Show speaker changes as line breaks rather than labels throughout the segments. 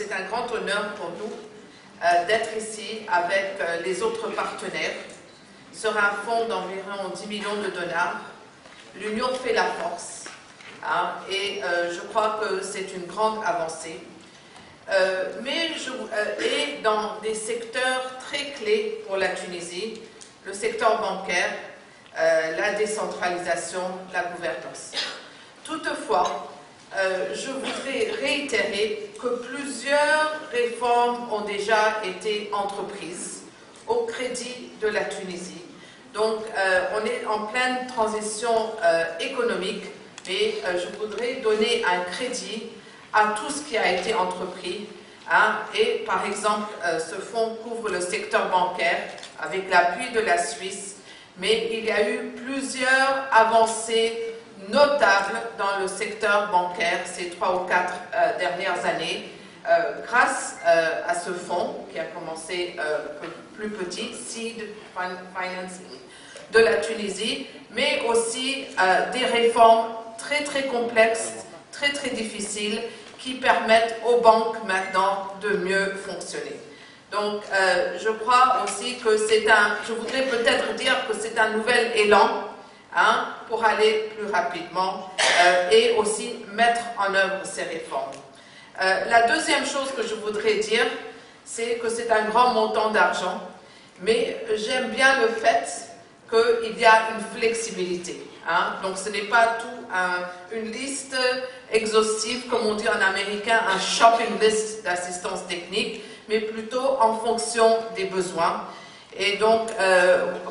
c'est un grand honneur pour nous d'être ici avec les autres partenaires sur un fonds d'environ 10 millions de dollars. L'union fait la force, hein, et je crois que c'est une grande avancée. Et dans des secteurs très clés pour la Tunisie, le secteur bancaire, la décentralisation, la gouvernance. Toutefois, je voudrais réitérer que plusieurs réformes ont déjà été entreprises au crédit de la Tunisie. Donc, on est en pleine transition économique, mais je voudrais donner un crédit à tout ce qui a été entrepris. Hein, et par exemple, ce fonds couvre le secteur bancaire avec l'appui de la Suisse, mais il y a eu plusieurs avancées notables dans le secteur bancaire ces 3 ou 4 dernières années grâce à ce fonds qui a commencé plus petit, Seed Financing de la Tunisie, mais aussi des réformes très très complexes, très très difficiles qui permettent aux banques maintenant de mieux fonctionner. Donc, je crois aussi que je voudrais peut-être dire que c'est un nouvel élan, hein, pour aller plus rapidement et aussi mettre en œuvre ces réformes. La deuxième chose que je voudrais dire, c'est que c'est un grand montant d'argent, mais j'aime bien le fait qu'il y a une flexibilité. Hein? Donc ce n'est pas tout une liste exhaustive, comme on dit en américain, un shopping list d'assistance technique, mais plutôt en fonction des besoins. Et donc,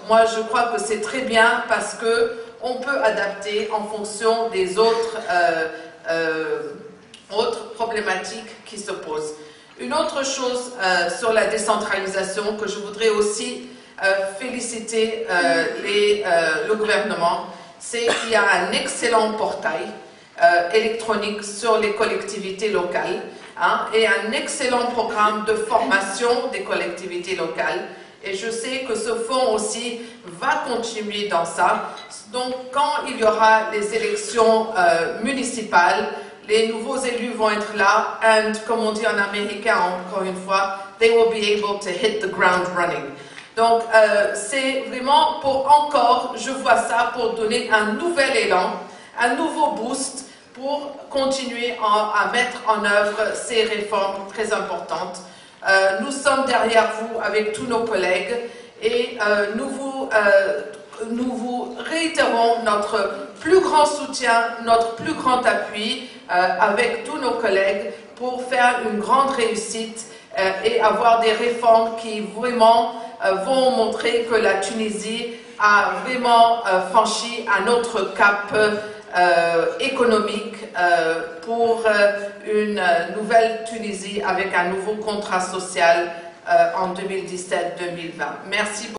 moi je crois que c'est très bien parce qu'on peut adapter en fonction des autres problématiques qui se posent. Une autre chose sur la décentralisation que je voudrais aussi féliciter le gouvernement, c'est qu'il y a un excellent portail électronique sur les collectivités locales, hein, et un excellent programme de formation des collectivités locales. Et je sais que ce fonds aussi va continuer dans ça. Donc, quand il y aura les élections municipales, les nouveaux élus vont être là, and comme on dit en américain encore une fois, they will be able to hit the ground running. Donc, c'est vraiment je vois ça pour donner un nouvel élan, un nouveau boost pour continuer à mettre en œuvre ces réformes très importantes. Nous sommes derrière vous avec tous nos collègues et nous vous réitérons notre plus grand soutien, notre plus grand appui avec tous nos collègues pour faire une grande réussite et avoir des réformes qui vraiment vont montrer que la Tunisie a vraiment franchi un autre cap économique pour une nouvelle Tunisie avec un nouveau contrat social en 2017-2020. Merci beaucoup.